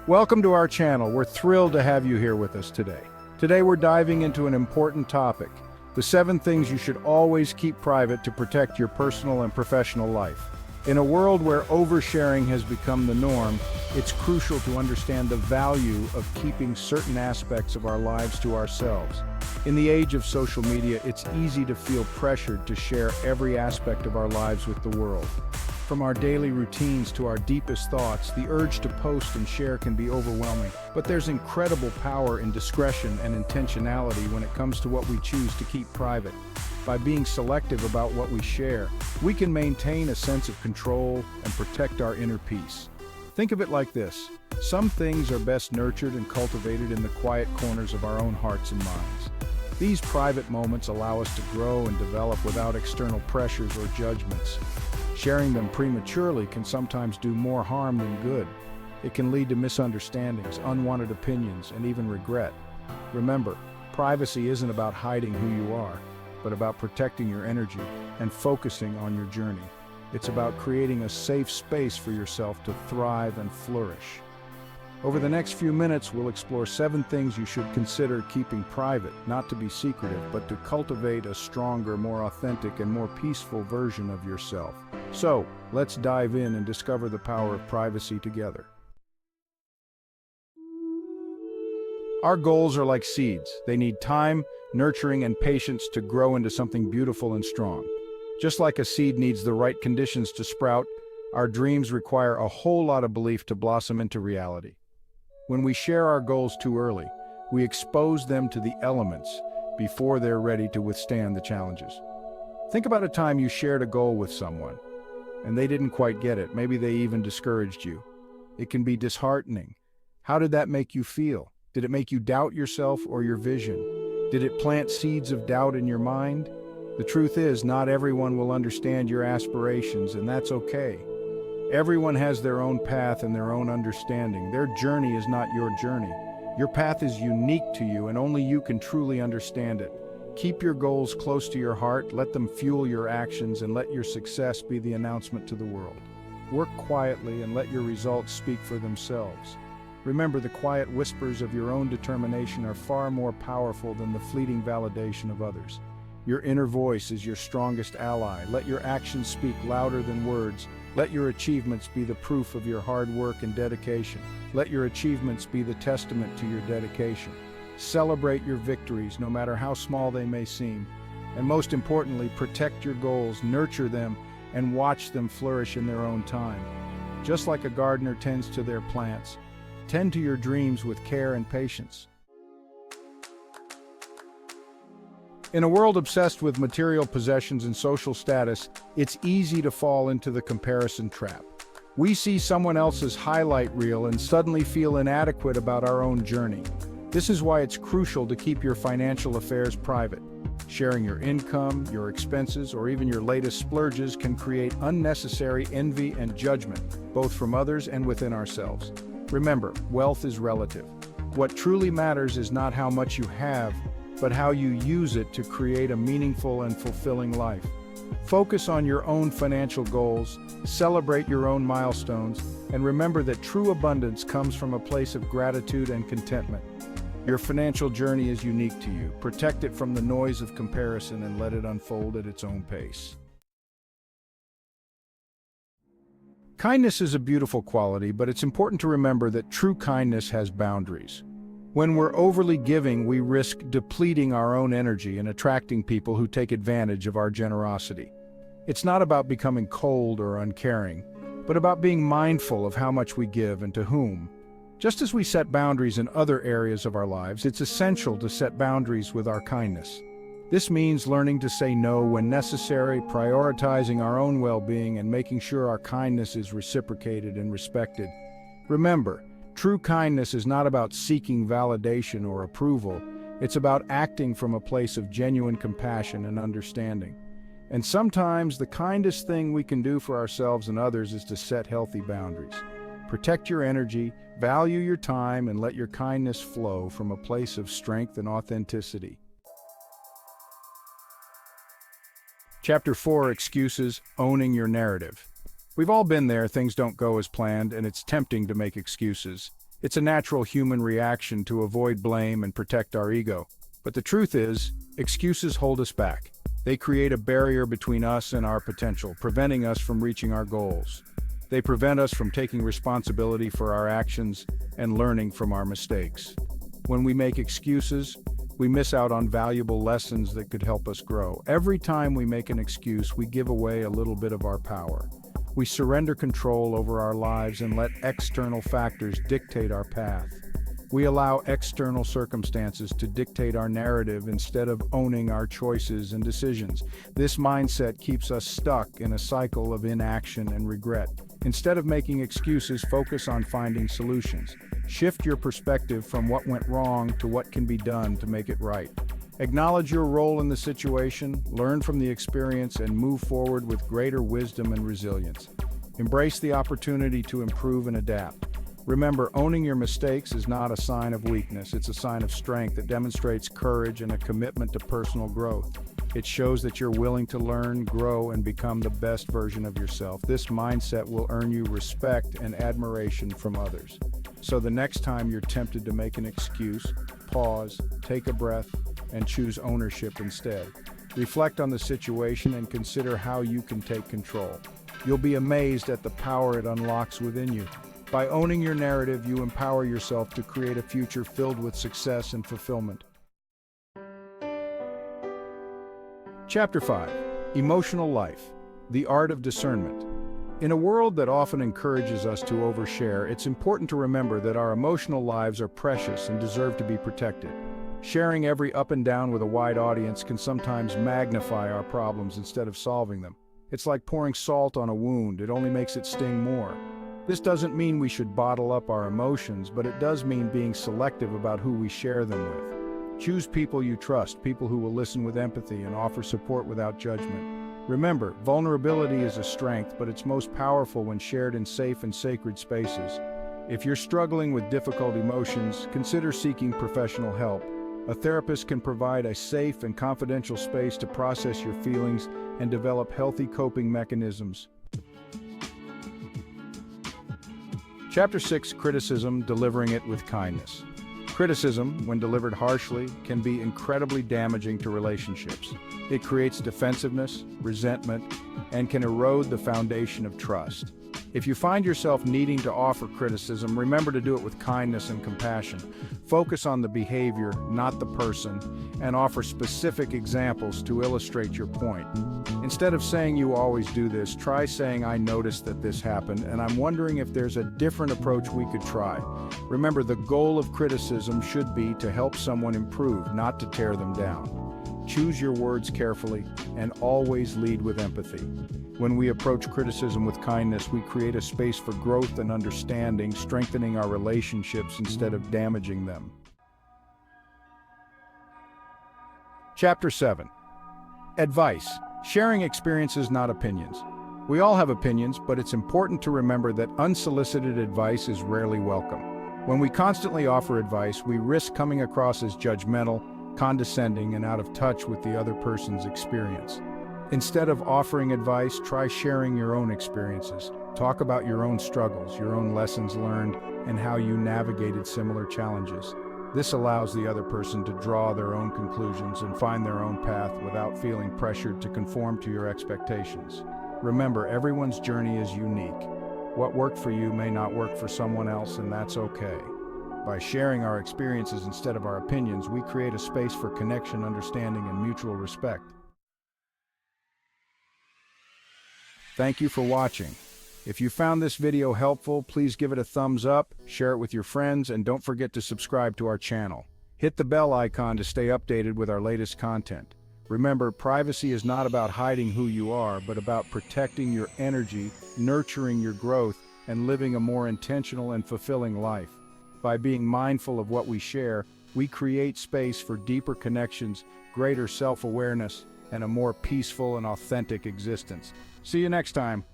Welcome to our channel. We're thrilled to have you here with us today. Today we're diving into an important topic, the 7 things you should always keep private to protect your personal and professional life. In a world where oversharing has become the norm, it's crucial to understand the value of keeping certain aspects of our lives to ourselves. In the age of social media, it's easy to feel pressured to share every aspect of our lives with the world. From our daily routines to our deepest thoughts, the urge to post and share can be overwhelming. But there's incredible power in discretion and intentionality when it comes to what we choose to keep private. By being selective about what we share, we can maintain a sense of control and protect our inner peace. Think of it like this: some things are best nurtured and cultivated in the quiet corners of our own hearts and minds. These private moments allow us to grow and develop without external pressures or judgments. Sharing them prematurely can sometimes do more harm than good. It can lead to misunderstandings, unwanted opinions, and even regret. Remember, privacy isn't about hiding who you are, but about protecting your energy and focusing on your journey. It's about creating a safe space for yourself to thrive and flourish. Over the next few minutes, we'll explore 7 things you should consider keeping private, not to be secretive, but to cultivate a stronger, more authentic, and more peaceful version of yourself. So, let's dive in and discover the power of privacy together. Our goals are like seeds. They need time, nurturing, and patience to grow into something beautiful and strong. Just like a seed needs the right conditions to sprout, our dreams require a whole lot of belief to blossom into reality. When we share our goals too early, we expose them to the elements before they're ready to withstand the challenges. Think about a time you shared a goal with someone, and they didn't quite get it. Maybe they even discouraged you. It can be disheartening. How did that make you feel? Did it make you doubt yourself or your vision? Did it plant seeds of doubt in your mind? The truth is, not everyone will understand your aspirations, and that's okay. Everyone has their own path and their own understanding. Their journey is not your journey. Your path is unique to you, and only you can truly understand it. Keep your goals close to your heart, let them fuel your actions, and let your success be the announcement to the world. Work quietly and let your results speak for themselves. Remember, the quiet whispers of your own determination are far more powerful than the fleeting validation of others. Your inner voice is your strongest ally. Let your actions speak louder than words. Let your achievements be the proof of your hard work and dedication. Let your achievements be the testament to your dedication. Celebrate your victories, no matter how small they may seem. And most importantly, protect your goals, nurture them, and watch them flourish in their own time. Just like a gardener tends to their plants, tend to your dreams with care and patience. In a world obsessed with material possessions and social status, it's easy to fall into the comparison trap. We see someone else's highlight reel and suddenly feel inadequate about our own journey. This is why it's crucial to keep your financial affairs private. Sharing your income, your expenses, or even your latest splurges can create unnecessary envy and judgment, both from others and within ourselves. Remember, wealth is relative. What truly matters is not how much you have, but how you use it to create a meaningful and fulfilling life. Focus on your own financial goals, celebrate your own milestones, and remember that true abundance comes from a place of gratitude and contentment. Your financial journey is unique to you. Protect it from the noise of comparison and let it unfold at its own pace. Kindness is a beautiful quality, but it's important to remember that true kindness has boundaries. When we're overly giving, we risk depleting our own energy and attracting people who take advantage of our generosity. It's not about becoming cold or uncaring, but about being mindful of how much we give and to whom. Just as we set boundaries in other areas of our lives, it's essential to set boundaries with our kindness. This means learning to say no when necessary, prioritizing our own well-being, and making sure our kindness is reciprocated and respected. Remember, true kindness is not about seeking validation or approval. It's about acting from a place of genuine compassion and understanding. And sometimes the kindest thing we can do for ourselves and others is to set healthy boundaries. Protect your energy, value your time, and let your kindness flow from a place of strength and authenticity. Chapter 4: Excuses, Owning Your Narrative. We've all been there. Things don't go as planned, and it's tempting to make excuses. It's a natural human reaction to avoid blame and protect our ego. But the truth is, excuses hold us back. They create a barrier between us and our potential, preventing us from reaching our goals. They prevent us from taking responsibility for our actions and learning from our mistakes. When we make excuses, we miss out on valuable lessons that could help us grow. Every time we make an excuse, we give away a little bit of our power. We surrender control over our lives and let external factors dictate our path. We allow external circumstances to dictate our narrative instead of owning our choices and decisions. This mindset keeps us stuck in a cycle of inaction and regret. Instead of making excuses, focus on finding solutions. Shift your perspective from what went wrong to what can be done to make it right. Acknowledge your role in the situation, learn from the experience, and move forward with greater wisdom and resilience. Embrace the opportunity to improve and adapt. Remember, owning your mistakes is not a sign of weakness, it's a sign of strength that demonstrates courage and a commitment to personal growth. It shows that you're willing to learn, grow, and become the best version of yourself. This mindset will earn you respect and admiration from others. So the next time you're tempted to make an excuse, pause, take a breath, and choose ownership instead. Reflect on the situation and consider how you can take control. You'll be amazed at the power it unlocks within you. By owning your narrative, you empower yourself to create a future filled with success and fulfillment. Chapter 5. Emotional Life. The Art of Discernment. In a world that often encourages us to overshare, it's important to remember that our emotional lives are precious and deserve to be protected. Sharing every up and down with a wide audience can sometimes magnify our problems instead of solving them. It's like pouring salt on a wound, it only makes it sting more. This doesn't mean we should bottle up our emotions, but it does mean being selective about who we share them with. Choose people you trust, people who will listen with empathy and offer support without judgment. Remember, vulnerability is a strength, but it's most powerful when shared in safe and sacred spaces. If you're struggling with difficult emotions, consider seeking professional help. A therapist can provide a safe and confidential space to process your feelings and develop healthy coping mechanisms. Chapter 6. Criticism, delivering it with kindness. Criticism, when delivered harshly, can be incredibly damaging to relationships. It creates defensiveness, resentment, and can erode the foundation of trust. If you find yourself needing to offer criticism, remember to do it with kindness and compassion. Focus on the behavior, not the person, and offer specific examples to illustrate your point. Instead of saying "you always do this," try saying "I noticed that this happened, and I'm wondering if there's a different approach we could try." Remember, the goal of criticism should be to help someone improve, not to tear them down. Choose your words carefully and always lead with empathy. When we approach criticism with kindness, we create a space for growth and understanding, strengthening our relationships instead of damaging them. Chapter 7. Advice. Sharing experiences, not opinions. We all have opinions, but it's important to remember that unsolicited advice is rarely welcome. When we constantly offer advice, we risk coming across as judgmental, condescending, and out of touch with the other person's experience. Instead of offering advice, try sharing your own experiences. Talk about your own struggles, your own lessons learned, and how you navigated similar challenges. This allows the other person to draw their own conclusions and find their own path without feeling pressured to conform to your expectations. Remember, everyone's journey is unique. What worked for you may not work for someone else, and that's okay. By sharing our experiences instead of our opinions, we create a space for connection, understanding, and mutual respect. Thank you for watching. If you found this video helpful, please give it a thumbs up, share it with your friends, and don't forget to subscribe to our channel. Hit the bell icon to stay updated with our latest content. Remember, privacy is not about hiding who you are, but about protecting your energy, nurturing your growth, and living a more intentional and fulfilling life. By being mindful of what we share, we create space for deeper connections, greater self-awareness, and a more peaceful and authentic existence. See you next time.